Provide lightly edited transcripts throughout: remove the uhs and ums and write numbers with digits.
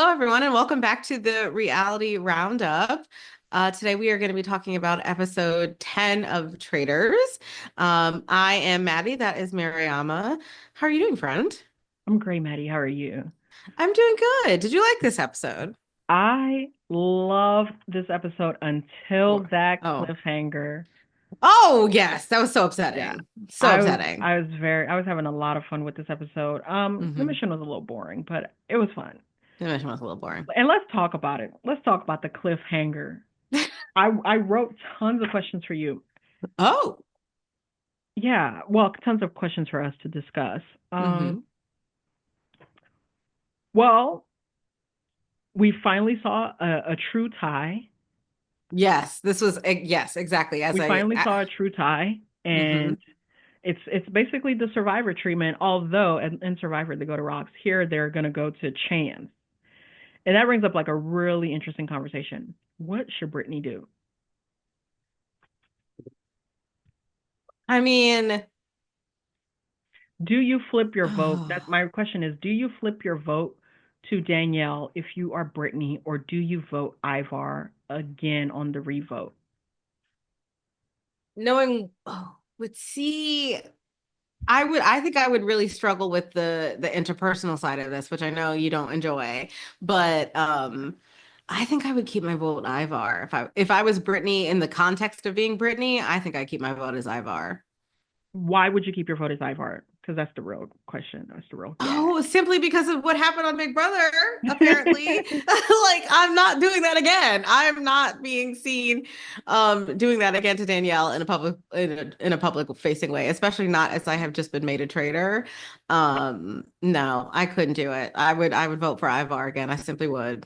Hello, everyone, and welcome back to the Reality Roundup. Today, we are going to be talking about episode 10 of Traitors. I am Maddie. That is Mariama. How are you doing, friend? I'm great, Maddie. How are you? I'm doing good. Did you like this episode? I loved this episode until Or, that oh, cliffhanger. oh, yes, that was so Yeah. upsetting. So I was upsetting. I was very I was having a lot of fun with this episode. The Hmm. mission was a little boring, but it was fun. The mission was a little boring. And let's talk about it. Let's talk about the cliffhanger. I wrote tons of questions for you. Oh, Yeah, well, tons of questions for us to discuss. Um, hmm. well, we finally saw a true tie. Yes, this was, yes, exactly. We finally saw a true tie, hmm. and it's basically the Survivor treatment. Although in Survivor they go to rocks, here they're gonna go to chance, and that brings up like a really interesting conversation. What should Brittney do? I mean, Do you flip your vote? That oh. my question is: do you flip your vote to Danielle if you are Brittney, or do you vote Ivar again on the revote? Knowing would see I think I would really struggle with the interpersonal side of this, which I know you don't enjoy. But I think I would keep my vote Ivar. If I was Brittany in the context of being Brittany, I think I'd keep my vote as Ivar. Why would you keep your vote as Ivar? Because that's the real question. That's the real gag. Oh, simply because of what happened on Big Brother, apparently. Like, I'm not doing that again. I'm not being seen doing that again to Danielle in a public facing way, especially not as I have just been made a traitor. No, I couldn't do it. I would vote for Ivar again. I simply would.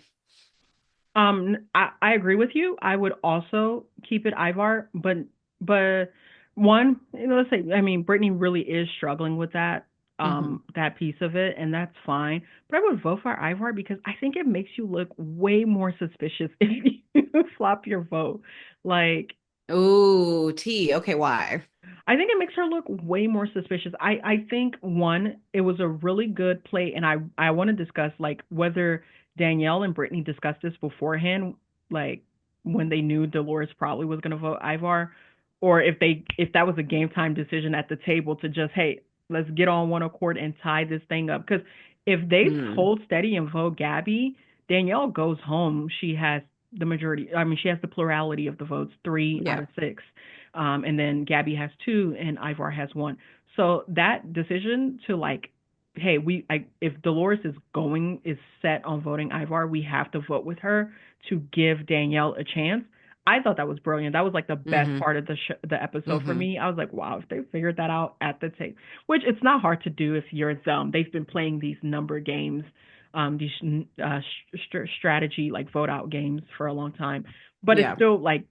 I agree with you. I would also keep it Ivar, but one, let's say, I mean, Brittany really is struggling with Hmm. that piece of it, and that's fine. But I would vote for Ivar because I think it makes you look way more suspicious if you flop your vote. Like, Ooh, T. Okay, why? I think it makes her look way more suspicious. I think one, it was a really good play, and I want to discuss like whether Danielle and Brittany discussed this beforehand, like when they knew Dolores probably was gonna vote Ivar, or if that was a game time decision at the table to just, hey, let's get on one accord and tie this thing up. Because if they Hmm. hold steady and vote Gabby, Danielle goes home. She has the majority. I mean, she has the plurality of the votes, three out Yeah. of six. And then Gabby has two and Ivar has one. So that decision to like, hey, if Dolores is set on voting Ivar, we have to vote with her to give Danielle a chance. I thought that was brilliant. That was like the best Hmm. part of the episode for Hmm. me. I was like, wow, if they figured that out at the table, which it's not hard to do if you're them. They've been playing these number games, these strategy like vote out games for a long time. But it's Yeah. still like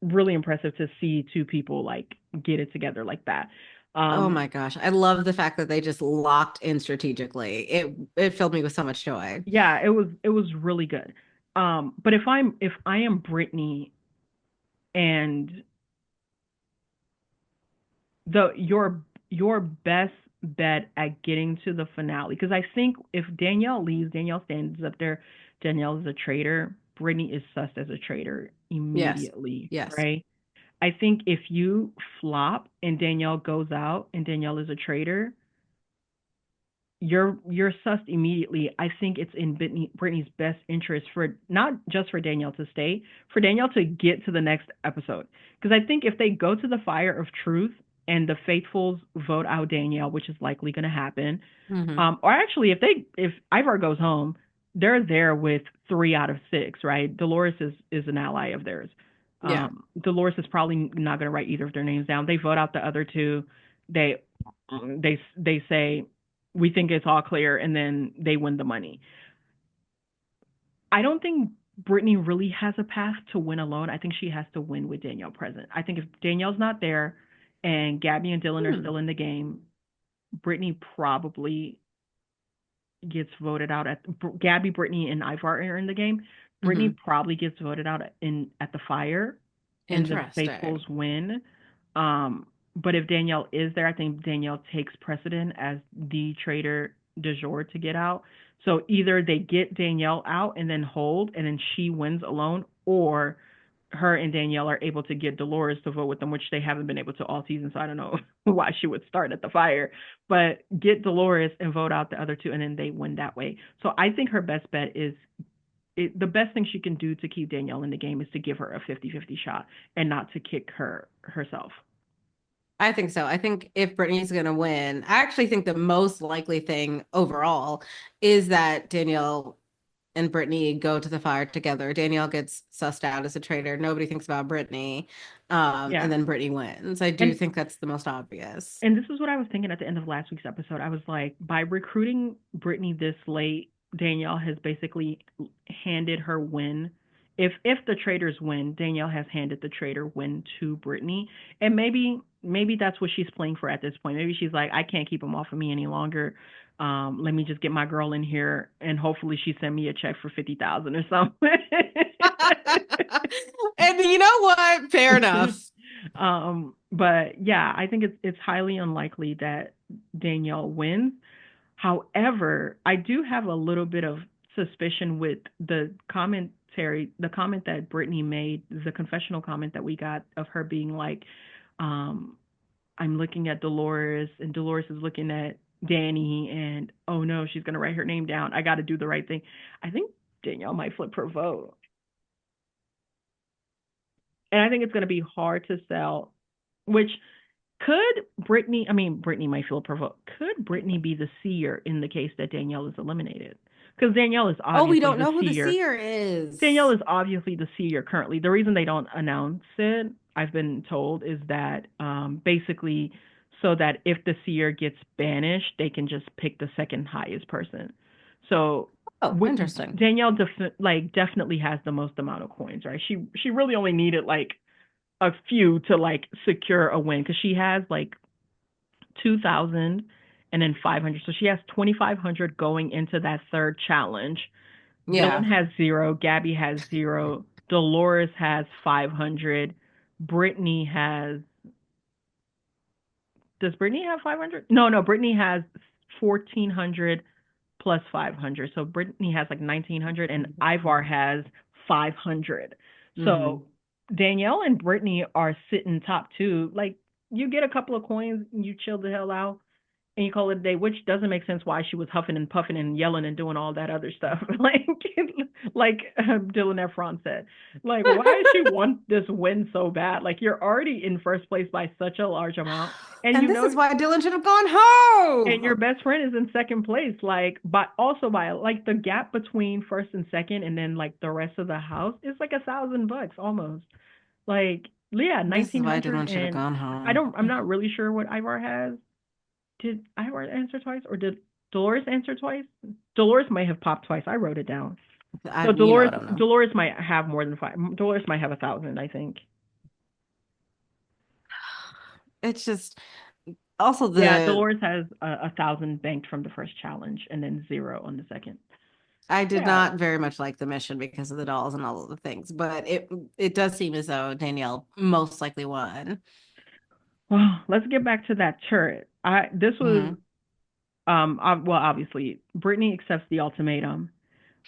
really impressive to see two people like get it together like that. Oh Um, my gosh. I love the fact that they just locked in strategically. It filled me with so much joy. yeah, it was really good. But if I am Brittany and the your best bet at getting to the finale, because I think if Danielle leaves, Danielle stands up there. Danielle is a traitor. Brittany is sussed as a traitor Yes. immediately, Yes. right? I think if you flop and Danielle goes out and Danielle is a traitor, you're sussed immediately. I think it's in Brittany's best interest for not just for Danielle to stay, for Danielle to get to the next episode. Because I think if they go to the fire of truth and the faithfuls vote out Danielle, which is likely going to happen, Hmm. or actually if Ivar goes home, they're there with three out of six, right? Dolores is an ally of theirs. Yeah. Dolores is probably not going to write either of their names down. They vote out the other two. They they say we think it's all clear, and then they win the money. I don't think Brittany really has a path to win alone. I think she has to win with Danielle present. I think if Danielle's not there and Gabby and Dylan are Hmm. still in the game, Brittany probably gets voted out at Gabby, Brittany, and Ivar are in the game. Brittany Hmm. probably gets voted out in at the fire, and the faithfuls Interesting. win. But if Danielle is there, I think Danielle takes precedent as the traitor du jour to get out. So either they get Danielle out and then hold, and then she wins alone, or her and Danielle are able to get Dolores to vote with them, which they haven't been able to all season. So I don't know why she would start at the fire, but get Dolores and vote out the other two, and then they win that way. So I think her best bet is the best thing she can do to keep Danielle in the game is to give her a 50-50 shot and not to kick her herself. I think so. I think if Brittany's going to win, I actually think the most likely thing overall is that Danielle and Brittany go to the fire together. Danielle gets sussed out as a traitor. Nobody thinks about Brittany. Yeah. And then Brittany wins. I do And think that's the most obvious. And this is what I was thinking at the end of last week's episode. I was like, by recruiting Brittany this late, Danielle has basically handed her win. If the traitors win, Danielle has handed the traitor win to Brittany. And maybe that's what she's playing for at this point. Maybe she's like, I can't keep him off of me any longer. Let me just get my girl in here, and hopefully she send me a check for 50,000 or something. And you know what? Fair enough. But yeah, I think it's highly unlikely that Danielle wins. However, I do have a little bit of suspicion with the comment that Brittany made, the confessional comment that we got of her being like, um, I'm looking at Dolores, and Dolores is looking at Danny, and oh no, she's gonna write her name down. I got to do the right thing. I think Danielle might flip her vote, and I think it's gonna be hard to sell. Which could Brittany? I mean, Brittany might feel provoked. Could Brittany be the seer in the case that Danielle is eliminated? Because Danielle is Oh, we obviously don't the know who the seer. seer Danielle is. is obviously the seer currently. The reason they don't announce it, I've been told, is that basically so that if the seer gets banished, they can just pick the second highest person. So Oh, with, interesting. Danielle definitely has the most amount of coins, right? She really only needed like a few to like secure a win because she has like 2,000 and then 500. So she has 2,500 going into that third challenge. Dylan Yeah. has zero. Gabby has zero. Dolores has 500. Brittany has. Does Brittany have 500? No, no. Brittany has 1,400 plus 500. So Brittany has like 1,900, and Ivar has 500. Hmm. So Danielle and Brittany are sitting top two. Like, you get a couple of coins and you chill the hell out and you call it a day, which doesn't make sense why she was huffing and puffing and yelling and doing all that other stuff. Like Dylan Efron said, like, why does she want this win so bad? Like, you're already in first place by such a large amount, and And you this know, is why Dylan should have gone and your home. best friend is in second place. Like, but also by like the gap between first and second, and then like the rest of the house is like $1,000 almost. Like, yeah, This is why 1,900, Dylan should have and gone home. I'm not really sure what Ivar has. Did Ivar answer twice, or did Dolores answer twice? Dolores might have popped twice. I wrote it down. So I don't know. Dolores might have more than five. Dolores might have 1,000, I think. It's just also Yeah, the Dolores has 1,000 banked from the first challenge, and then zero on the second. I did Yeah. not very much like the mission because of the dolls and all of the things, but it does seem as though Danielle most likely won. Well, let's get back to that turret. I this was Hmm. well, obviously Brittany accepts the ultimatum.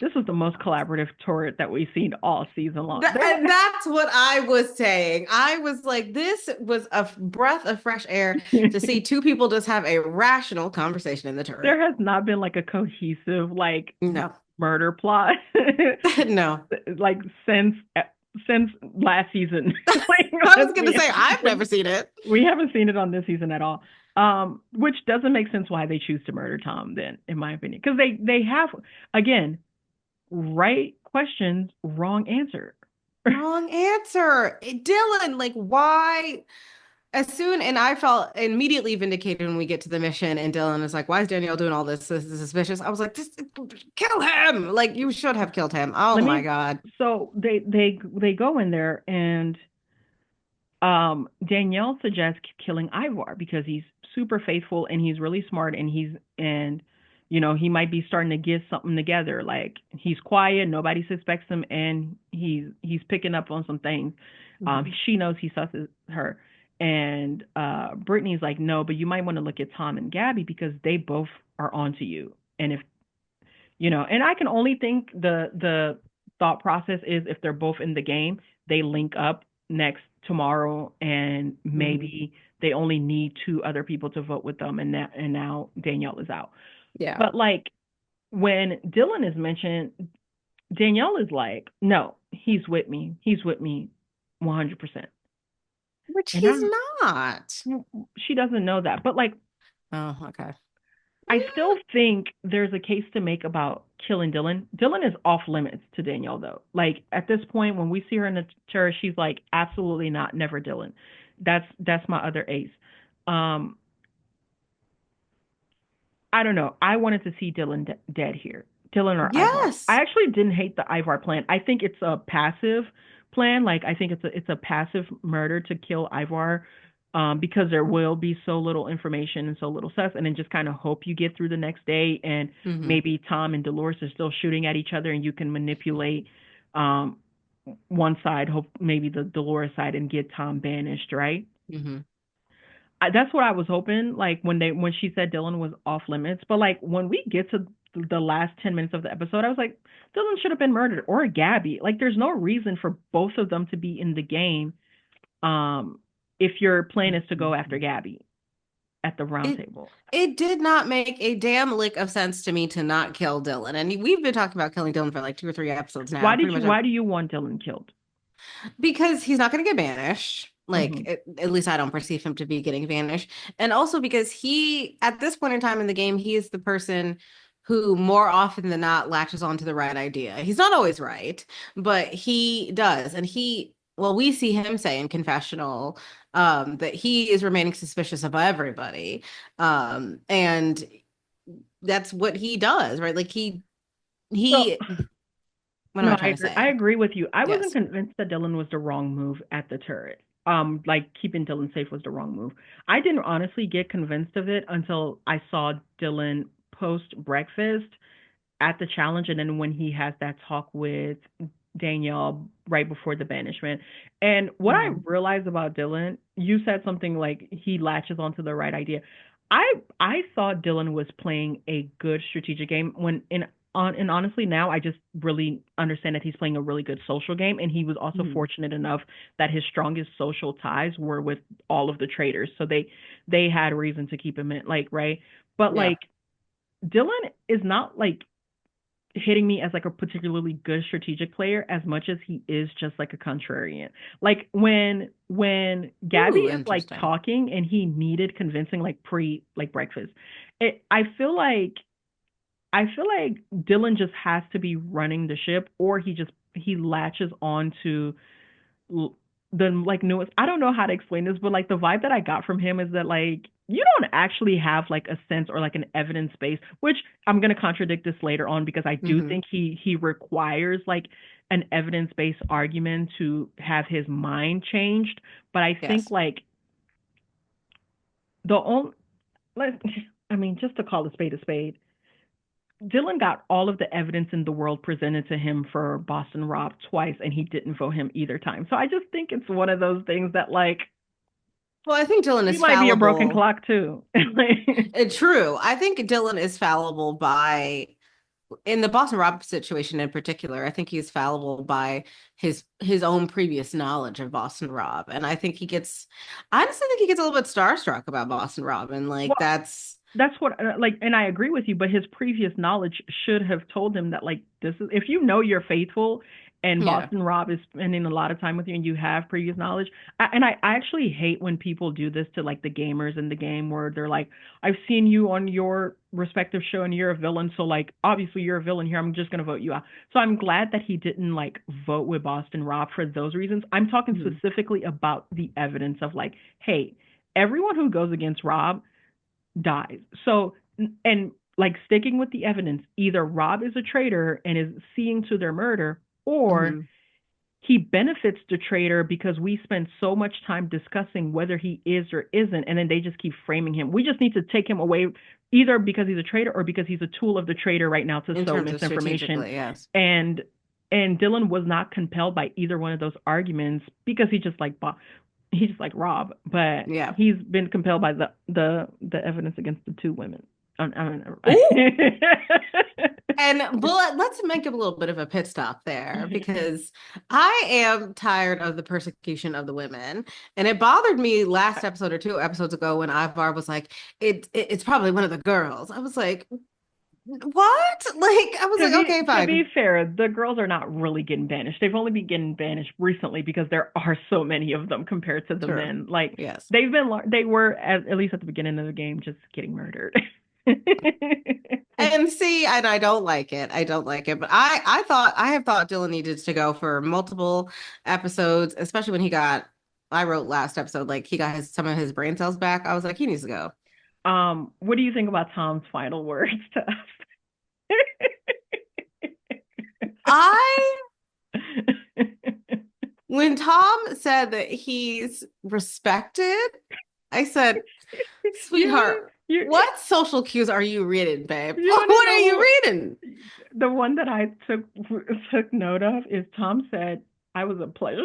This was the most collaborative turret that we've seen all season long. And that's what I was saying. I was like, this was a breath of fresh air to see two people just have a rational conversation in the turret. There has not been like a cohesive like No, murder plot no. like since last season. Like, I was gonna honestly, say I've never seen it. we haven't seen it on this season at all. Which doesn't make sense why they choose to murder Tom then, in my opinion, because they have again right questions, wrong answer. Wrong answer. Dylan, like, why? As soon, and I felt immediately vindicated when we get to the mission, and Dylan is like, why is Danielle doing all this? This is suspicious. I was like, just kill him. Like, you should have killed him. Oh Let my me. God. So they go in there and Danielle suggests killing Ivar because he's super faithful and he's really smart and he might be starting to get something together. Like he's quiet, nobody suspects him, and he's picking up on some things. Mhm. She knows he susses her, and Brittany's like, no, but you might want to look at Tom and Gabby because they both are onto you, and if And I can only think the thought process is if they're both in the game, they link up next tomorrow, and Hmm. maybe they only need two other people to vote with them, and now Danielle is out. Yeah. But like when Dylan is mentioned, Danielle is like, no, he's with me. He's with me 100%. Which And he's not. she doesn't know that. But like, Oh, okay. I still think there's a case to make about killing Dylan. Dylan is off limits to Danielle, though. Like at this point, when we see her in the chair, she's like, absolutely not, never Dylan. That's my other ace. Um, I don't know. I wanted to see Dylan dead here. Dylan or Ivar. I Yes. actually didn't hate the Ivar plan. I think it's a passive plan. Like I think it's a passive murder to kill Ivar, because there will be so little information and so little sus, and then just kind of hope you get through the next day, and Hmm. maybe Tom and Dolores are still shooting at each other, and you can manipulate um, one side, hope maybe the Dolores side, and get Tom banished, right? Hmm. That's what I was hoping. Like when she said Dylan was off limits, but like when we get to the last 10 minutes of the episode, I was like, Dylan should have been murdered, or Gabby. Like there's no reason for both of them to be in the game. Um, if your plan is to go after Gabby at the round It table. it did not make a damn lick of sense to me to not kill Dylan. And we've been talking about killing Dylan for like 2 or 3 episodes now, pretty much Why do you want Dylan killed? because he's not going to get banished. Like Mm-hmm. at least I don't perceive him to be getting banished. And also because he, at this point in time in the game, he is the person who more often than not latches on to the right idea. He's not always right, but he does. And well, we see him say in confessional that he is remaining suspicious of everybody. And that's what he does, right? Like So he, what am no, I trying to I say? agree with you. I wasn't Yes. convinced that Dylan was the wrong move at the turret. Like keeping Dylan safe was the wrong move. I didn't honestly get convinced of it until I saw Dylan post breakfast at the challenge, and then when he has that talk with Danielle right before the banishment. And what I Mhm. realized about Dylan, you said something like he latches onto the right idea. I thought Dylan was playing a good strategic game when in on and honestly now I just really understand that he's playing a really good social game, and he was also Mhm. fortunate enough that his strongest social ties were with all of the traitors. So they had reason to keep him in, like, right? But Yeah. like Dylan is not like hitting me as like a particularly good strategic player as much as he is just like a contrarian. Like when Gabby Ooh, is like interesting. talking and he needed convincing like pre like breakfast. I feel like Dylan just has to be running the ship, or he latches on to the like newest. I don't know how to explain this, but like the vibe that I got from him is that like you don't actually have like a sense or like an evidence base, which I'm gonna contradict this later on because I do Hmm. think he requires like an evidence based argument to have his mind changed. But I think Yes. like the only let I mean just to call a spade, Dylan got all of the evidence in the world presented to him for Boston Rob twice, and he didn't vote him either time. So I just think it's one of those things that like Well, I think Dylan he is might be a broken fallible. clock too. Like, True. I think Dylan is fallible by, in the Boston Rob situation in particular, I think he's fallible by his own previous knowledge of Boston Rob. And I honestly think he gets a little bit starstruck about Boston Rob. And like well, that's, that's what like, and I agree with you. But his previous knowledge should have told him that like this is if you know you're faithful, and yeah. Boston Rob is spending a lot of time with you, and you have previous knowledge. I actually hate when people do this to like the gamers in the game, where they're like, I've seen you on your respective show, and you're a villain, so like obviously you're a villain here. I'm just gonna vote you out. So I'm glad that he didn't like vote with Boston Rob for those reasons. I'm talking Mhm. specifically about the evidence of like, hey, everyone who goes against Rob dies. So, and like sticking with the evidence, either Rob is a traitor and is seeing to their murder, or Mhm. he benefits the traitor because we spend so much time discussing whether he is or isn't, and then they just keep framing him. We just need to take him away, either because he's a traitor or because he's a tool of the traitor right now to In sow terms of misinformation. strategically, yes. And Dylan was not compelled by either one of those arguments because he's just like Rob, but Yeah. he's been compelled by the evidence against the two women. I mean, Ooh, And but let's make a little bit of a pit stop there because I am tired of the persecution of the women. And it bothered me last episode or two episodes ago when Ivar was like, it's probably one of the girls. I was like, what? Like, I was To like, be okay, to be fine. fair, the girls are not really getting banished. They've only been getting banished recently because there are so many of them compared to the True. men. Like Yes. they were at least at the beginning of the game just getting murdered. And see, and I don't like it. I don't like it. But I have thought Dylan needed to go for multiple episodes, especially when I wrote last episode, like he got some of his brain cells back. I was like, he needs to go. What do you think about Tom's final words to I us? When Tom said that he's respected, I said, you sweetheart, you what social cues are you reading, babe? you want to What are you know reading? the one that I took note of is Tom said I was a pleasure.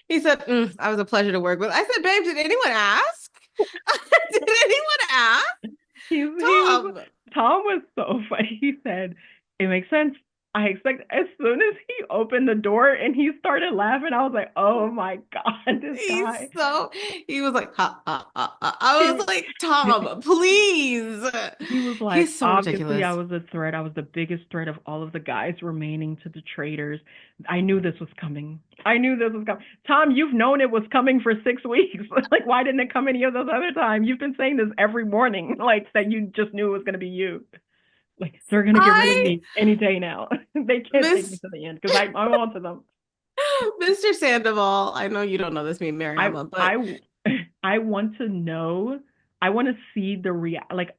He said, I was a pleasure to work with. I said, babe, did anyone ask? Did anyone ask? He was Tom, Tom was so funny. He said, "It makes sense. I expect." As soon as he opened the door and he started laughing, I was like, "Oh my god, this he's guy!" so, he was like, ha, ha, ha, ha. I was He, like, Tom, please. he was like, He's so "Obviously, I ridiculous. was a threat. I was the biggest threat of all of the guys remaining to the traitors. I knew this was coming. I knew this was coming." Tom, you've known it was coming for 6 weeks. Like, why didn't it come any of those other times? You've been saying this every morning, like that you just knew it was going to be you. Like they're gonna get rid of I me any day now. They can't take me miss to the end because I'm on to them. Mr. Sandoval. I know you don't know this, me, I Mariama, but I I want to know. I want to see the like.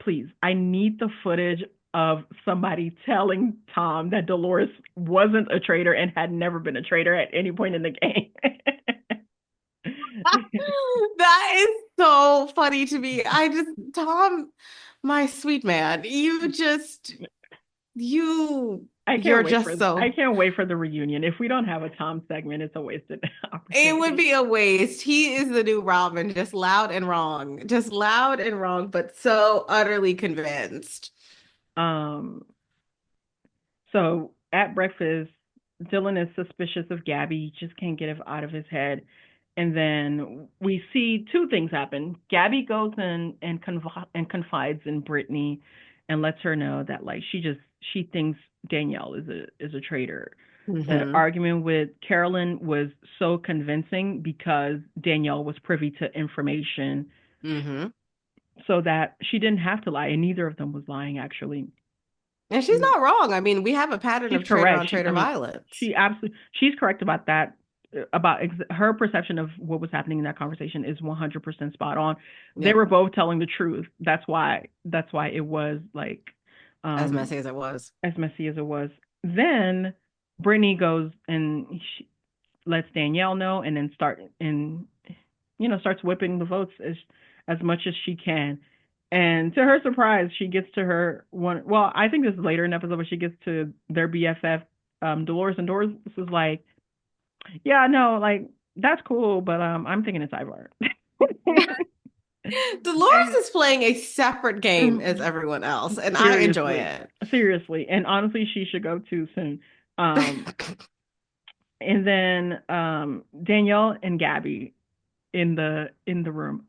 Please, I need the footage of somebody telling Tom that Dolores wasn't a traitor and had never been a traitor at any point in the game. that is so funny to me. Tom, my sweet man, you, I you're can't wait just for I so, can't wait for the reunion. If we don't have a Tom segment, it's a wasted it would opportunity. be a waste. He is the new Robin, just loud and wrong, but so utterly convinced. Um, So at breakfast, Dylan is suspicious of Gabby. He just can't get it out of his head. And then we see two things happen. Gabby goes in and confides in Brittney and lets her know that like she thinks Danielle is a traitor. The Hmm. argument with Carolyn was so convincing because Danielle was privy to information Hmm. so that she didn't have to lie, and neither of them was lying actually. And she's not wrong. I mean, we have a pattern She's of traitor correct. on traitor violence. She's correct about that. About her perception of what was happening in that conversation is 100% spot on. They Yep. were both telling the truth. That's why it was like As um messy as it was. as messy as it was. Then Brittany goes and she lets Danielle know, and then starts whipping the votes as much as she can. And to her surprise, she gets to her one. Well, I think this is later in the episode, but she gets to their BFF, Dolores, and Dolores is like, "Yeah, no, like that's cool, but I'm thinking it's Ivar." Dolores And is playing a separate game as everyone else, and I enjoy seriously, it. seriously, and honestly, she should go too soon. Um, and then Danielle and Gabby in the room.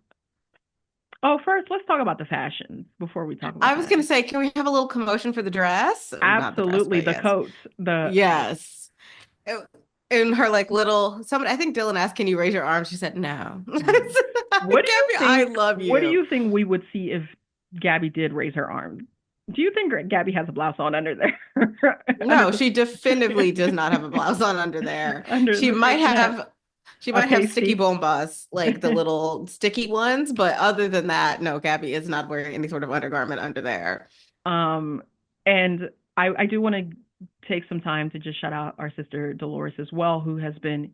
Oh, first, let's talk about the fashions before we talk about I was gonna fashion. say, can we have a little commotion for the dress? Not the dress, Absolutely, but the yes. coats, the Yes. In her like little somebody, I think Dylan asked, can you raise your arm? She said no. no. What do you Gabby, I think? love What do you. you think we would see if Gabby did raise her arm? Do you think Gabby has a blouse on under there, under No, the she definitively does not have a blouse on under there. She underneath might that have she a might have sticky pasty? bombas, like the little sticky ones, but other than that, no, Gabby is not wearing any sort of undergarment under there. um, and I do want to take some time to just shout out our sister Dolores as well, who has been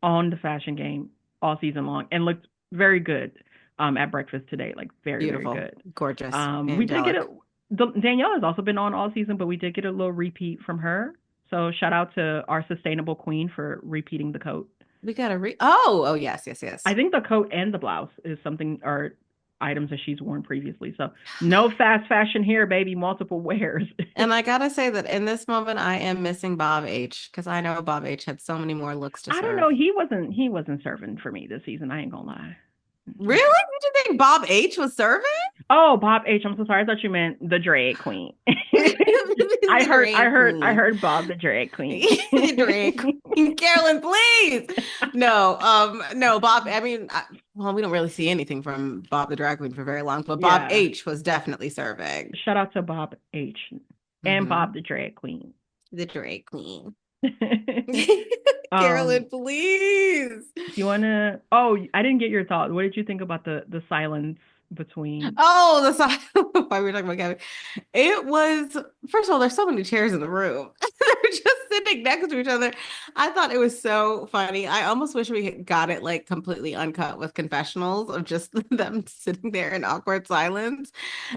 on the fashion game all season long and looked very good at breakfast today. Like very, very Beautiful, good. gorgeous, We did get angelic. Danielle has also been on all season, but we did get a little repeat from her. So shout out to our sustainable queen for repeating the coat. We gotta oh, yes, yes, I yes. think the coat and the blouse is something, or items that she's worn previously. So no fast fashion here, baby. Multiple wears. And I gotta say that in this moment, I am missing Bob H because I know Bob H had so many more looks to I don't know. serve. He wasn't serving for me this season. I ain't gonna lie. Really? Did you think Bob H was serving? Oh, Bob H. I'm so sorry. I thought you meant the drag queen. I The heard, I drag heard, I queen. heard Bob the drag queen. The drag queen. Carolyn, please. No, Bob. I mean, well, we don't really see anything from Bob the drag queen for very long, but Bob Yeah. H was definitely serving. Shout out to Bob H. and Hmm. Bob the drag queen. The drag queen. um, Carolyn, please. you wanna? Oh, I didn't get your thought. What did you think about the silence between? Oh, the side. Why we were talking about Gabby. It was, first of all, there's so many chairs in the room. They're just sitting next to each other. I thought it was so funny. I almost wish we had got it like completely uncut with confessionals of just them sitting there in awkward silence.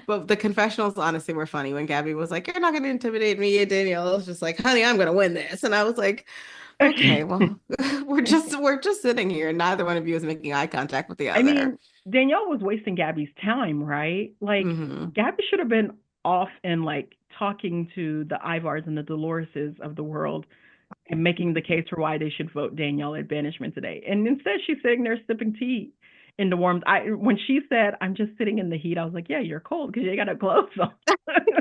But the confessionals honestly were funny when Gabby was like, "You're not going to intimidate me." And Danielle was just like, "Honey, I'm going to win this." And I was like, "Okay, well, we're just sitting here, and neither one of you is making eye contact with the I other." mean, Danielle was wasting Gabby's time, right? Like, Hmm. Gabby should have been off and like talking to the Ivars and the Doloreses of the world and making the case for why they should vote Danielle at banishment today. And instead, she's sitting there sipping tea in the warmth. When she said, "I'm just sitting in the heat," I was like, "Yeah, you're cold because you got no clothes on."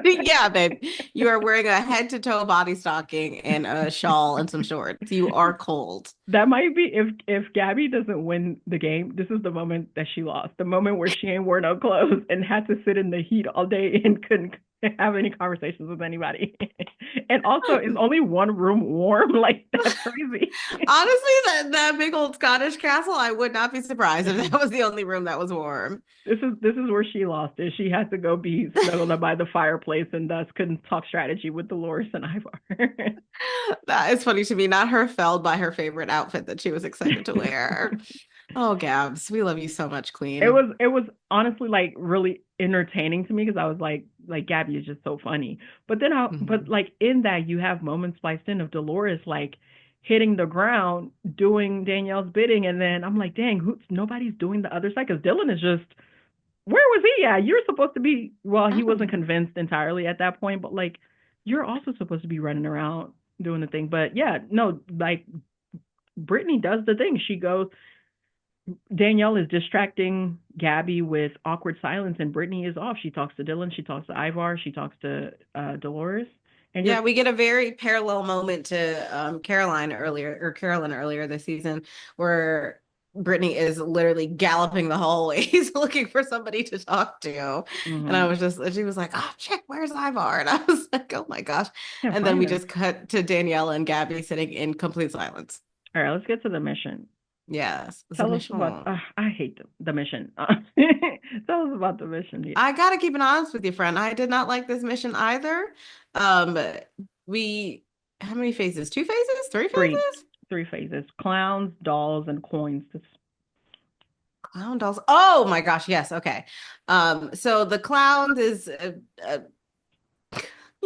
Yeah, babe. You are wearing a head to toe body stocking and a shawl and some shorts. You are cold. That might be if Gabby doesn't win the game, this is the moment that she lost. The moment where she ain't wore no clothes and had to sit in the heat all day and couldn't have any conversations with anybody. And also, is only one room warm? Like that's crazy. Honestly, that big old Scottish castle, I would not be surprised if that was the only room that was warm. This is where she lost it. She had to go be snuggled up by the fireplace and thus couldn't talk strategy with Dolores and Ivar. That is funny to me. Not her felled by her favorite outfit that she was excited to wear. Oh, Gabs, we love you so much, it Queen. was it was honestly like really entertaining to me because I was like Gabby is just so funny. But Mhm. like in that you have moments spliced in of Dolores like hitting the ground doing Danielle's bidding, and then I'm like, dang, nobody's doing the other side because Dylan is just where was he at? You're supposed to be well, he wasn't Oh. convinced entirely at that point, but like you're also supposed to be running around doing the thing. But yeah, no, like Brittney does the thing. She goes Danielle is distracting Gabby with awkward silence, and Brittney is off. She talks to Dylan, she talks to Ivar, she talks to Dolores, and Yeah, just we get a very parallel moment to Carolyn earlier this season, where Brittany is literally galloping the hallways looking for somebody to talk to. And I mm-hmm. was just, she was like, "Oh, check, where's Ivar?" And I was like, "Oh my gosh." Can't And then find we her. just cut to Danielle and Gabby sitting in complete silence. All right, let's get to the mission. Yes, Tell us about. submission. I hate the mission. Tell us about the mission. Yeah. I gotta keep it honest with you, friend. I did not like this mission either. Um, we, how many phases? Two phases? Three Three, phases? three phases: clowns, dolls, and coins. Clown dolls. Oh my gosh, yes. Okay. So the clowns is you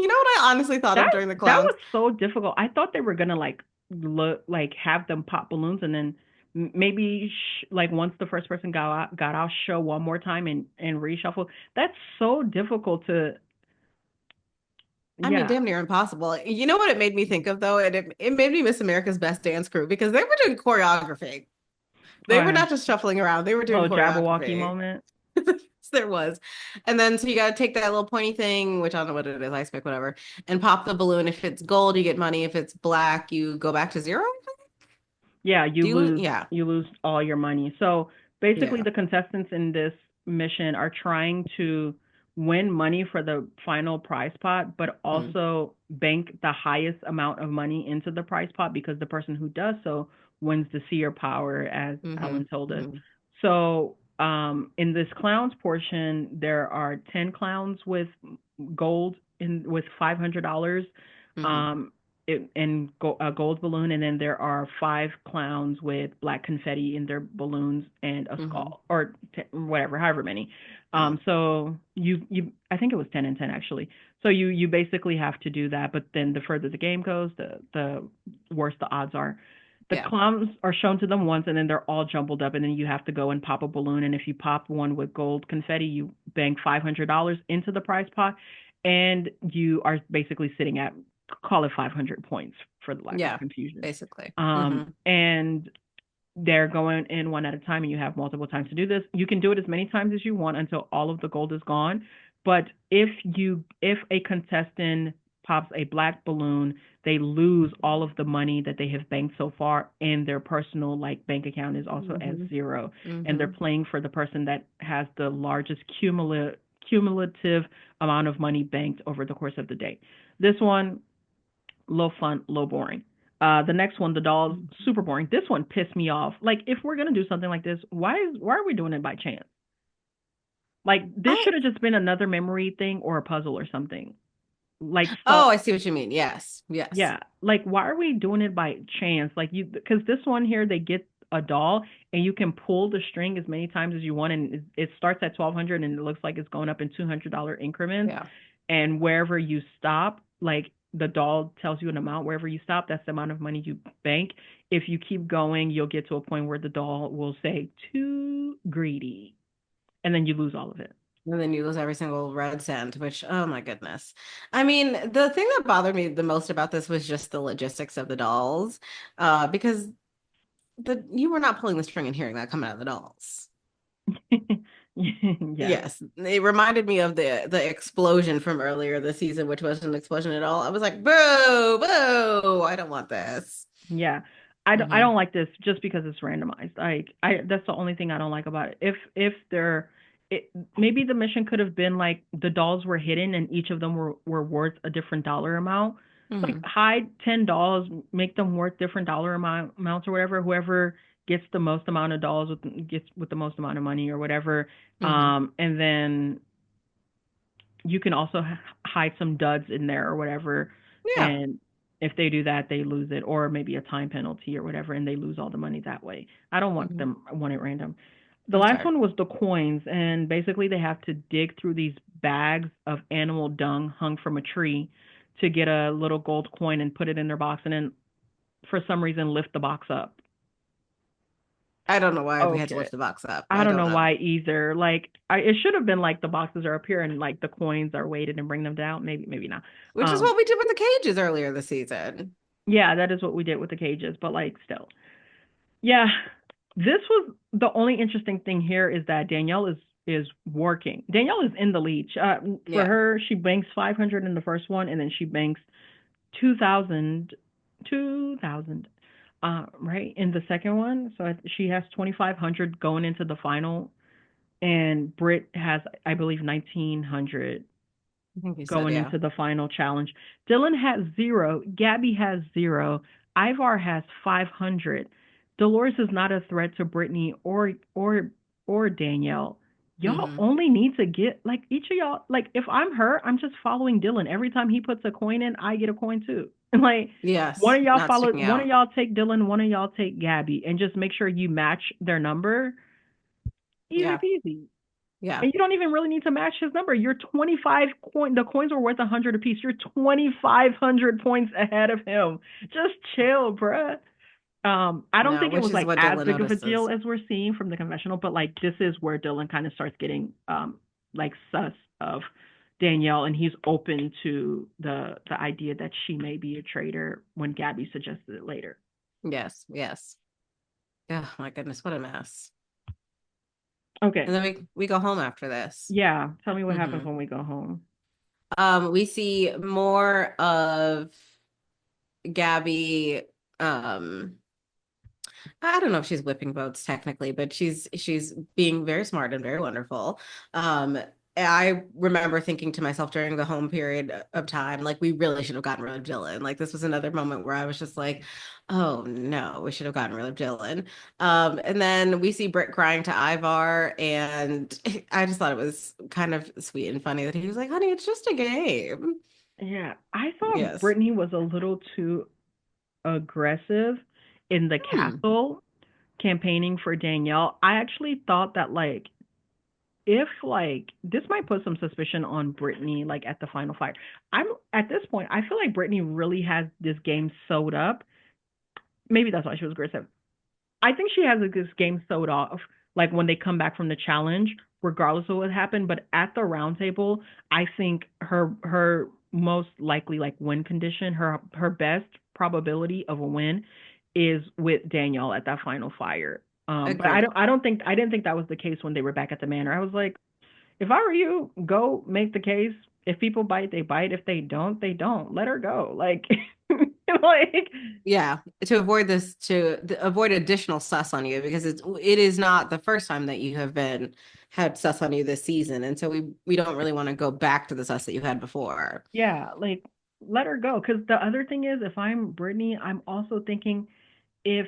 know what I honestly thought That of during the that clowns? was so difficult. I thought they were gonna like look like have them pop balloons and then maybe like once the first person got out show one more time and reshuffle. That's so difficult to I mean, yeah. damn near impossible. You know what it made me think of though? It made me miss America's Best Dance Crew because they were doing choreography. Oh They were yeah, not just shuffling around, they were doing little Jabberwocky choreography. moment. There was. And then so you gotta take that little pointy thing, which I don't know what it is, ice pick, whatever, and pop the balloon. If it's gold, you get money. If it's black, you go back to zero. Yeah, Do you lose? Yeah. you lose all your money. So basically Yeah. the contestants in this mission are trying to win money for the final prize pot, but Mm. also bank the highest amount of money into the prize pot because the person who does so wins the seer power, as Mm-hmm. Alan told us. Mm-hmm. So in this clowns portion, there are 10 clowns with gold in with $500. Mm-hmm. Um, a gold balloon, and then there are five clowns with black confetti in their balloons and a Mm-hmm. skull or whatever, however many. Yeah. So you I think it was 10 and 10 actually. So you basically have to do that, but then the further the game goes, the worse the odds are. The Yeah. clowns are shown to them once, and then they're all jumbled up, and then you have to go and pop a balloon. And if you pop one with gold confetti, you bank $500 into the prize pot, and you are basically sitting at, call it, 500 points for the lack of Yeah. confusion. Basically. And they're going in one at a time, and you have multiple times to do this. You can do it as many times as you want until all of the gold is gone. But if a contestant pops a black balloon, they lose all of the money that they have banked so far, and their personal like bank account is also at Mm-hmm. zero. And they're Mm-hmm. playing for the person that has the largest cumulative amount of money banked over the course of the day. This one, low fun, low boring. The next one, the dolls, super boring. This one pissed me off. Like, if we're gonna do something like this, why are we doing it by chance? Like, this I should have just been another memory thing or a puzzle or something. Like, Oh, stop. I see what you mean. Yes. Yes. Yeah, like, why are we doing it by chance? Like, because this one here, they get a doll and you can pull the string as many times as you want, and it starts at 1,200 and it looks like it's going up in $200 increments. Yeah. And wherever you stop, like, the doll tells you an amount. Wherever you stop, that's the amount of money you bank. If you keep going, you'll get to a point where the doll will say too greedy, and then you lose all of it. And then you lose every single red cent, which, oh my goodness. I mean, the thing that bothered me the most about this was just the logistics of the dolls, because you were not pulling the string and hearing that come out of the dolls. Yeah. Yes, it reminded me of the explosion from earlier this season, which wasn't an explosion at all. I was like, boo, boo, I don't want this. Yeah. I Hmm. don't like this just because it's randomized. I that's the only thing I don't like about it. If they're it, maybe the mission could have been like the dolls were hidden and each of them were worth a different dollar amount. Like, Hmm. hide 10 dolls, make them worth different amounts or whatever. Whoever gets the most amount of dolls gets with the most amount of money or whatever. Hmm. And then you can also hide some duds in there or whatever. Yeah. And if they do that, they lose it, or maybe a time penalty or whatever, and they lose all the money that way. I don't want Hmm. them I want it random. The That's last fair. one was the coins, and basically they have to dig through these bags of animal dung hung from a tree to get a little gold coin and put it in their box, and then for some reason lift the box up. I don't know why we had to Okay. lift the box up. I I don't don't know know. why either. Like, it should have been like the boxes are up here and like the coins are weighted and bring them down. Maybe not. Which is Um, what we did with the cages earlier this season. yeah, that is what we did with the cages, but like, still. Yeah, this was the only interesting thing here is that Danielle is working. Danielle is in the lead. For Yeah. her, she banks 500 in the first one, and then she banks 2,000, 2,000, right, in the second one. So she has 2,500 going into the final, and Britt has, I believe, 1,900 I think you said, going yeah. into the final challenge. Dylan has zero. Gabby has zero. Ivar has 500. Dolores is not a threat to Brittney or Danielle. Y'all Hmm. only need to get, like, each of y'all, like, if I'm her, I'm just following Dylan. Every time he puts a coin in, I get a coin too. Like, Yes. Not sticking one of out. y'all take Dylan, one of y'all take Gabby, and just make sure you match their number. Easy Yeah. peasy. Yeah. And you don't even really need to match his number. You're 25 the coins are worth 100 apiece. You're 2,500 points ahead of him. Just chill, bruh. I don't No, think it which was is like what as Dylan big of a deal notices. as we're seeing from the confessional, but like, this is where Dylan kind of starts getting like sus of Danielle, and he's open to the idea that she may be a traitor when Gabby suggested it later. Yes. Yes. Oh my goodness, what a mess. Okay. And then we go home after this. Yeah. Tell me what happens Hmm. when we go home. We see more of Gabby. Um, I don't know if she's whipping boats technically, but she's being very smart and very wonderful. Um, I remember thinking to myself during the home period of time, like we really should have gotten rid of Dylan. Like this was another moment where I was just like, oh no, we should have gotten rid of Dylan. And then we see Britt crying to Ivar, and I just thought it was kind of sweet and funny that he was like, honey, it's just a game. Yeah, I thought Yes. Brittany was a little too aggressive in the Hmm. castle campaigning for Danielle. I actually thought that, like, if like this might put some suspicion on Brittany, like, at the final fight. I'm At this point, I feel like Brittany really has this game sewed up maybe that's why she was great at. I think she has this game sewed off. Like when they come back from the challenge, regardless of what happened. But at the round table, I think her most likely like win condition, her best probability of a win is with Danielle at that final fire. But Agreed. I didn't think that was the case when they were back at the manor. I was like, if I were you, go make the case. If people bite, they bite. If they don't, they don't. Let her go. Like, like, Yeah, to avoid this, to avoid additional sus on you, because it is not the first time that you have been had sus on you this season, and so we don't really want to go back to the sus that you had before. yeah, like let her go. Because the other thing is, if I'm Brittney, I'm also thinking if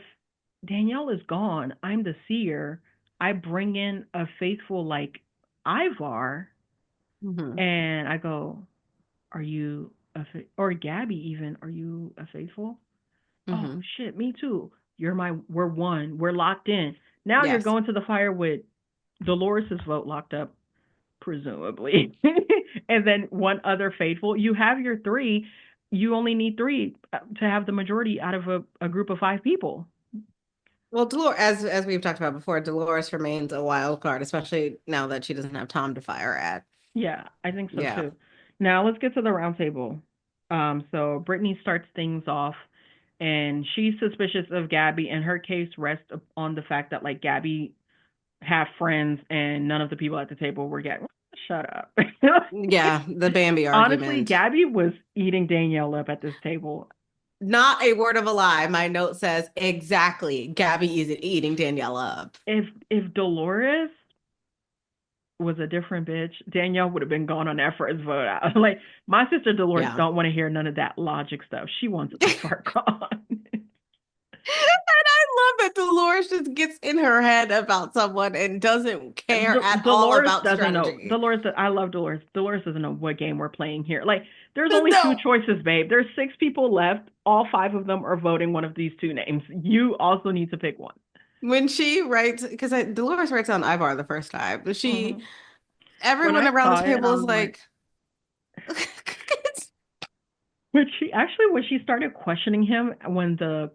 Danielle is gone, I'm the seer. I bring in a faithful like Ivar, Hmm. and I go, "Are you or Gabby even? Are you a faithful?" Oh Hmm. shit, me too. We're one. We're locked in. Now you're Yes. going to the fire with Dolores's vote locked up, presumably, and then one other faithful. You have your three. You only need three to have the majority out of a group of five people. Well, Dolores, as we've talked about before, Dolores remains a wild card, especially now that she doesn't have Tom to fire at. Yeah, I think so Yeah. too. Now let's get to the round table. So Brittany starts things off, and she's suspicious of Gabby, and her case rests on the fact that like Gabby have friends, and none of the people at the table were Gabby. Shut up. Yeah, the Bambi Honestly, argument. Gabby was eating Danielle up at this table. Not a word of a lie. My note says exactly. Gabby isn't eating Danielle up. If Dolores was a different bitch, Danielle would have been gone on that first vote out. Like my sister Dolores Yeah. don't want to hear none of that logic stuff. She wants Ivar gone. And I love that Dolores just gets in her head about someone and doesn't care at all Dolores about doesn't know. strategy. I love Dolores. Dolores doesn't know what game we're playing here. Like, there's only two No. choices, babe. There's six people left. All five of them are voting one of these two names. You also need to pick one. When she writes, because Dolores writes on Ivar the first time, but Hmm. When everyone I around the saw it, table I is was like, like, when she started questioning him when the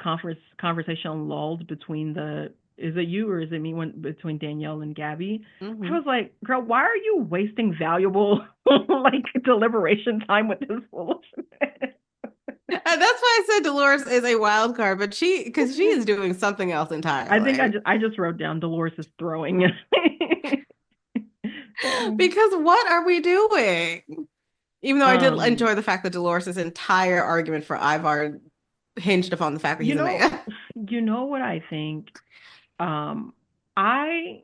conversation lulled between the is it you or is it me when between Danielle and Gabby? I Mhm. was like, girl, why are you wasting valuable like deliberation time with this bullshit? And that's why I said Dolores is a wild card, but because she is doing something else I think entirely. I just wrote down Dolores is throwing. Because what are we doing? Even though I did um, enjoy the fact that Dolores' entire argument for Ivar hinged upon the fact that you he's a know, man. you know what I think. Um, I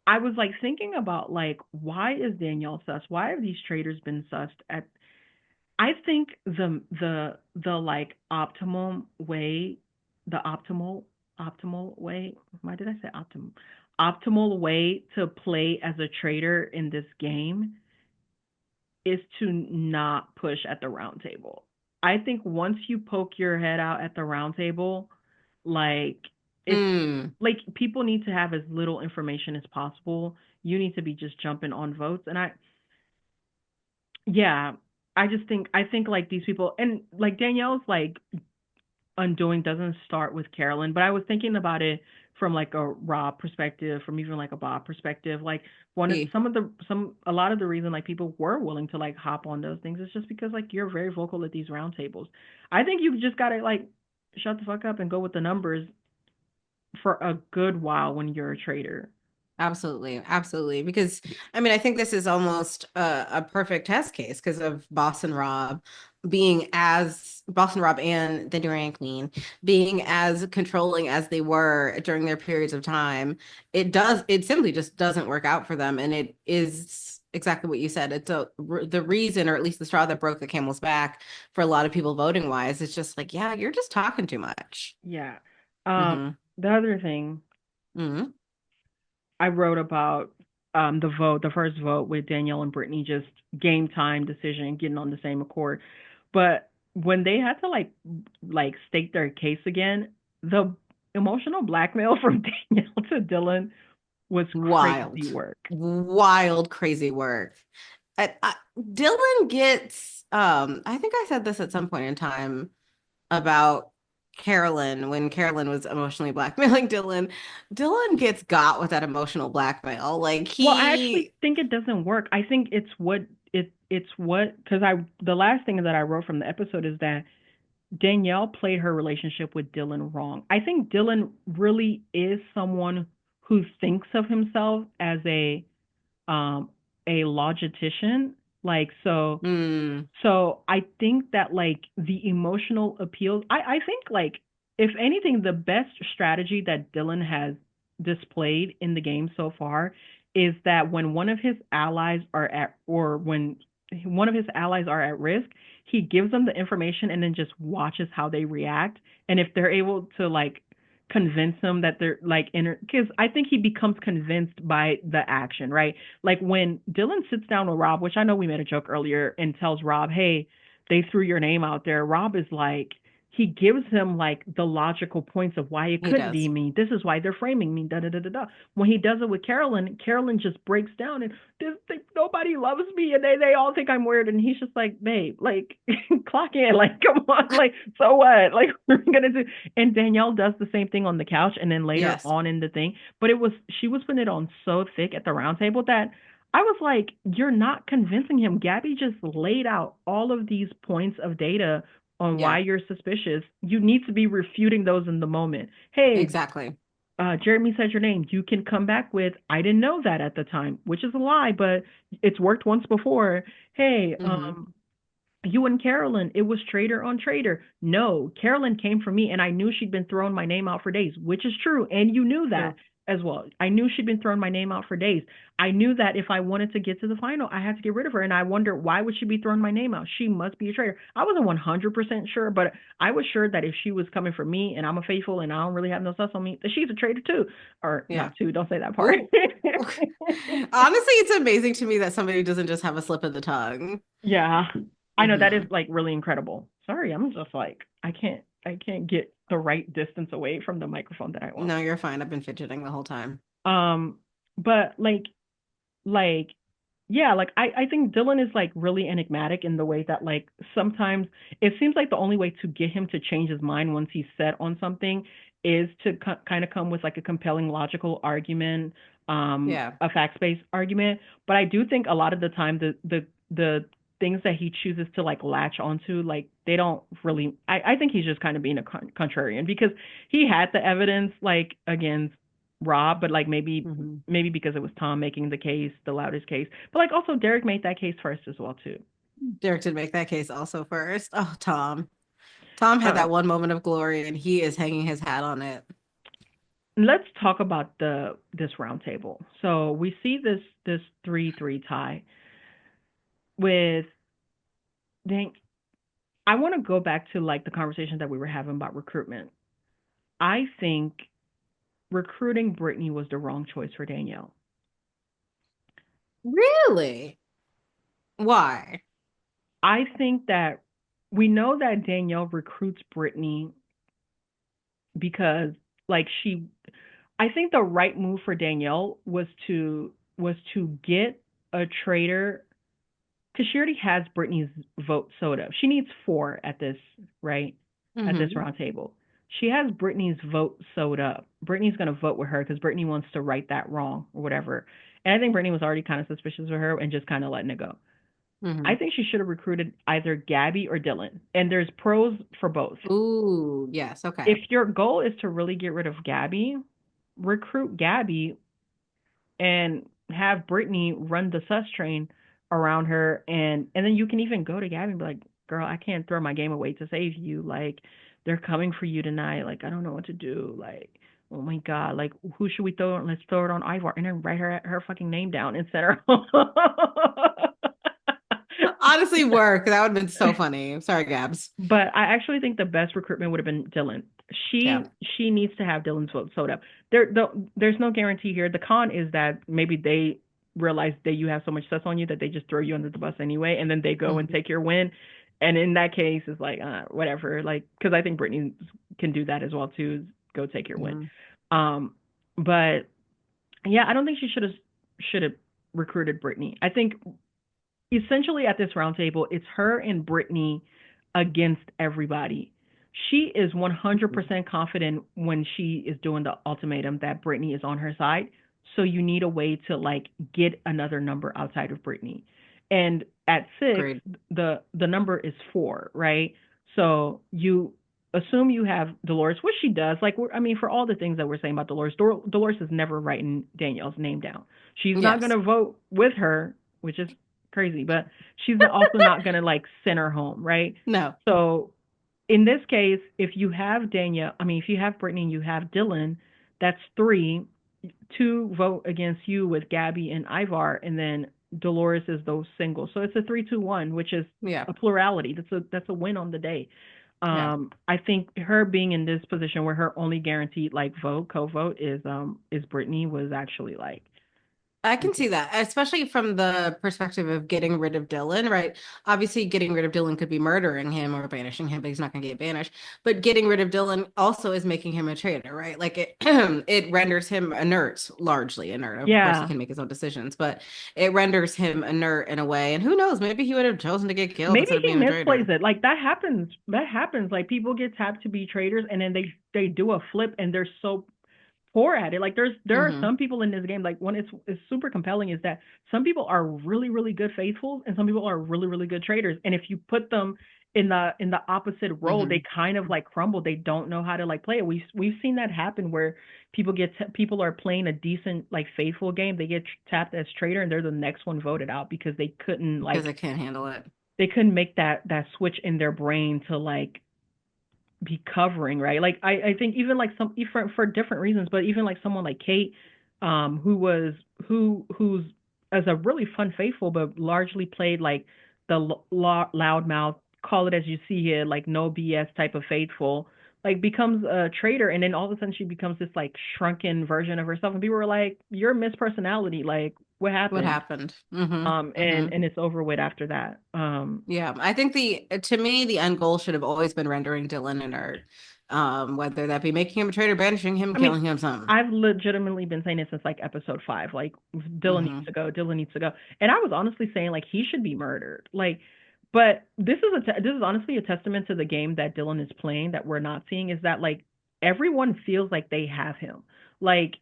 I was like thinking about like why is Danielle sus? Why have these traitors been sussed at? I think the like optimal way, the optimal way. Why did I say optimal? Optimal way to play as a traitor in this game is to not push at the round table. I think once you poke your head out at the round table, like it's Mm. like people need to have as little information as possible. You need to be just jumping on votes. And yeah, I think like these people and like Danielle's like undoing doesn't start with Carolyn, but I was thinking about it from like a Rob perspective, from even like a Bob perspective. Like one of See, some a lot of the reason like people were willing to like hop on those things is just because like you're very vocal at these roundtables. I think you just gotta like shut the fuck up and go with the numbers for a good while when you're a trader. absolutely, absolutely. Because I mean, I think this is almost a perfect test case because of Boston Rob being as Boston Rob and the Durant Queen being as controlling as they were during their periods of time. It simply just doesn't work out for them, and it is exactly what you said. The reason, or at least the straw that broke the camel's back for a lot of people voting wise. It's just like, yeah, you're just talking too much. Yeah. Hmm. The other thing Hmm. I wrote about the first vote with Danielle and Brittany, just game time decision, getting on the same accord. But when they had to like state their case again, the emotional blackmail from Danielle to Dylan was Wild, crazy work. wild, crazy work. Dylan gets, I think I said this at some point in time about Carolyn when Carolyn was emotionally blackmailing Dylan. Dylan gets got with that emotional blackmail. Like Well, I actually he, think it doesn't work. I think it's what because I the last thing that I wrote from the episode is that Danielle played her relationship with Dylan wrong. I think Dylan really is someone who thinks of himself as um a logistician. Like mm, so I think that like the emotional appeal I think like if anything the best strategy that Dylan has displayed in the game so far is that when one of his allies are at or when one of his allies are at risk, he gives them the information and then just watches how they react. And if they're able to like convince them that they're like inner because I think he becomes convinced by the action, right? Like when Dylan sits down with Rob, which I know we made a joke earlier, and tells Rob, "Hey, they threw your name out there." Rob is like, he gives him like the logical points of why it he could be does. me. This is why they're framing me. Da da da da da. When he does it with Carolyn, Carolyn just breaks down and nobody loves me, and they all think I'm weird. And he's just like, "Babe, like clock in, like come on, like so what? Like what are we gonna do?" And Danielle does the same thing on the couch, and then later Yes. on in the thing. But it was she was putting it on so thick at the round table that I was like, you're not convincing him. Gabby just laid out all of these points of data on why Yeah, you're suspicious. You need to be refuting those in the moment. Hey, exactly. Jeremy said your name. You can come back with, I didn't know that at the time, which is a lie, but it's worked once before. Hey, Hmm. you and Carolyn, it was traitor on traitor. No, Carolyn came for me and I knew she'd been throwing my name out for days, which is true. And you knew that True. as well. I knew she'd been throwing my name out for days. I knew that if I wanted to get to the final, I had to get rid of her. And I wonder, why would she be throwing my name out? She must be a traitor. I wasn't 100% sure, but I was sure that if she was coming for me and I'm a faithful and I don't really have no sus on me, that she's a traitor too. Or Yeah. not too, don't say that part. Ooh. Honestly, it's amazing to me that somebody doesn't just have a slip of the tongue. Yeah. I know that is Hmm. like really incredible. Sorry, I'm just like I can't get the right distance away from the microphone that I want. No, you're fine. I've been fidgeting the whole time. Um but like yeah, like I think Dylan is like really enigmatic in the way that like sometimes it seems like the only way to get him to change his mind once he's set on something is to kind of come with like a compelling logical argument, Yeah. a fact-based argument. But I do think a lot of the time the things that he chooses to like latch onto, like they don't really. I think he's just kind of being a contrarian because he had the evidence like against Rob, but like Hmm. maybe because it was Tom making the case, the loudest case. But like also Derek made that case first as well too. Derek did make that case also first. Oh, Tom. Tom had Uh, that one moment of glory and he is hanging his hat on it. let's talk about the this round table. So we see this 3-3 tie with dang I want to go back to like the conversation that we were having about recruitment. I think recruiting Brittney was the wrong choice for Danielle. Really? Why? I think that we know that Danielle recruits Brittney because like she I think the right move for Danielle was to get a traitor because she already has Brittany's vote sewed up. She needs four at this right at this Hmm. round table. She has Brittany's vote sewed up. Brittany's gonna vote with her because Brittany wants to right that wrong or whatever. And I think Brittany was already kind of suspicious of her and just kind of letting it go. I Hmm. think she should have recruited either Gabby or Dylan. And there's pros for both. Ooh, yes. Okay. If your goal is to really get rid of Gabby, recruit Gabby and have Brittany run the sus train around her and then you can even go to Gabby and be like, girl, I can't throw my game away to save you. Like they're coming for you tonight. Like I don't know what to do. Like oh my god, like who should we throw? Let's throw it on Ivar and then write her fucking name down and set her. Honestly, work. That would have been so funny. Sorry, Gabs. But I actually think the best recruitment would have been Dylan. Yeah. She needs to have Dylan's vote sewed up. There's no guarantee here. The con is that maybe they realize that you have so much stuff on you that they just throw you under the bus anyway, and then they go and Hmm. take your win. And in that case, it's like whatever. Like because I think Brittany can do that as well too. Go take your win. Hmm. Um, but yeah, I don't think she should have recruited Brittany. I think essentially at this roundtable, it's her and Brittany against everybody. she is Mhm. 100% confident when she is doing the ultimatum that Brittney is on her side. So you need a way to like get another number outside of Brittney. And at 6, Agreed. the number is 4, right? So you assume you have Dolores, which she does. Like, I mean, for all the things that we're saying about Dolores, Dolores is never writing Danielle's name down. She's not going Yes. to vote with her, which is crazy, but she's also not going to like send her home, right? No. So in this case, if you have Danielle, I mean, if you have Brittney and you have Dylan, that's 3. 2 vote against you with Gabby and Ivar, and then Dolores is those singles. So it's a 3-2-1, which is Yeah. a plurality. That's a win on the day. Yeah. I think her being in this position where her only guaranteed like co-vote is Brittney was actually like I can see okay. that, especially from the perspective of getting rid of Dylan, right? Obviously, getting rid of Dylan could be murdering him or banishing him, but he's not going to get banished. But getting rid of Dylan also is making him a traitor, right? Like it, it renders him inert, largely inert. Of course, he Yeah, can make his own decisions, but it renders him inert in a way. And who knows? Maybe he would have chosen to get killed maybe instead of he being a misplays traitor. it. Like that happens. That happens. Like people get tapped to be traitors, and then they do a flip, and they're so poor at it. Like there are Hmm. some people in this game. Like when it's super compelling is that some people are really really good faithfuls, and some people are really really good traitors. And if you put them in the opposite role, they Hmm. kind of like crumble. They don't know how to like play it. We've seen that happen where people are playing a decent like faithful game. They get tapped as traitor, and they're the next one voted out because Because I can't handle it. they couldn't make that switch in their brain to like be covering, right? Like I think even like some for different reasons, but even like someone like Kate, who was who's as a really fun faithful, but largely played like the loudmouth, call it as you see it, like no BS type of faithful, like becomes a traitor, and then all of a sudden she becomes this like shrunken version of herself, and people were like, "You're a mispersonality, like what What happened?" happened? Hmm. And Hmm. it's over with after that. Yeah, I think to me the end goal should have always been rendering Dylan inert. Whether that be making him a traitor, banishing him, I mean, killing him, something. I've legitimately been saying it since like episode 5. Like Dylan needs Hmm. to go. Dylan needs to go. And I was honestly saying like he should be murdered. Like, but this is honestly a testament to the game that Dylan is playing that we're not seeing is that like everyone feels like they have him. Like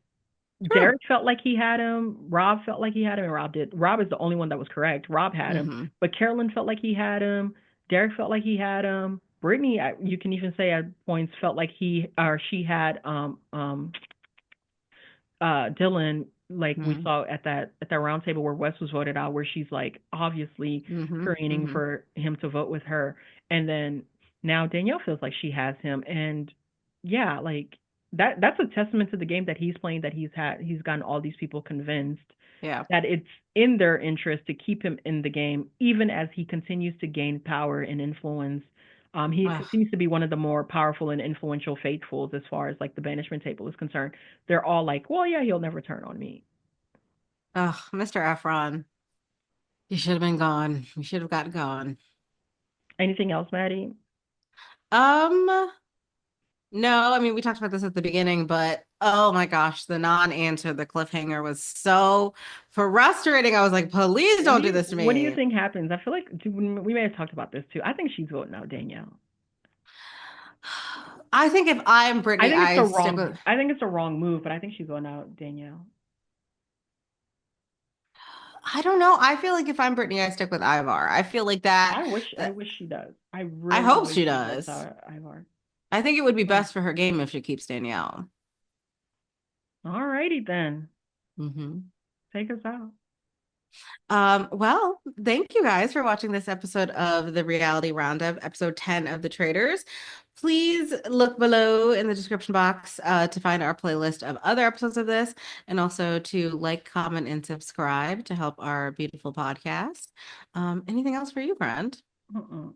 True. Derek felt like he had him. Rob felt like he had him. And Rob did. Rob is the only one that was correct. Rob had him, Hmm. but Carolyn felt like he had him. Derek felt like he had him. Brittany, you can even say at points felt like he or she had Dylan, like we Hmm. saw at that round table where Wes was voted out, where she's like obviously Hmm. careening Hmm. for him to vote with her, and then now Danielle feels like she has him, and yeah, like that's a testament to the game that he's playing, that he's gotten all these people convinced Yeah. that it's in their interest to keep him in the game, even as he continues to gain power and influence. He Ugh. continues to be one of the more powerful and influential faithfuls as far as like the banishment table is concerned. They're all like, well, yeah, he'll never turn on me. Ugh. Mr. Efron, you should have been gone. You should have got gone. Anything else, Maddie? Um, no, I mean we talked about this at the beginning, but oh my gosh, the non-answer, the cliffhanger was so frustrating. I was like, please don't do this to What do you me. think happens? I feel like we may have talked about this too. I think she's voting out Danielle. I think if I'm I Brittany, think it's I the stick wrong. with. I think it's a wrong move, but I think she's voting out Danielle. I don't know. I feel like if I'm Brittany, I stick with Ivar. I feel like that, I that wish she does. I I really hope wish she she votes does. out Ivar. I think it would be Yeah. best for her game if she keeps Danielle. Alrighty then. Hmm. Take us out. Well, thank you guys for watching this episode of the Reality Roundup, episode 10 of The Traitors. Please look below in the description box to find our playlist of other episodes of this, and also to like, comment, and subscribe to help our beautiful podcast. Anything else for you, friend? Mm-mm.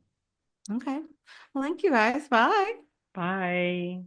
Okay. Well, thank you guys. Bye. Bye.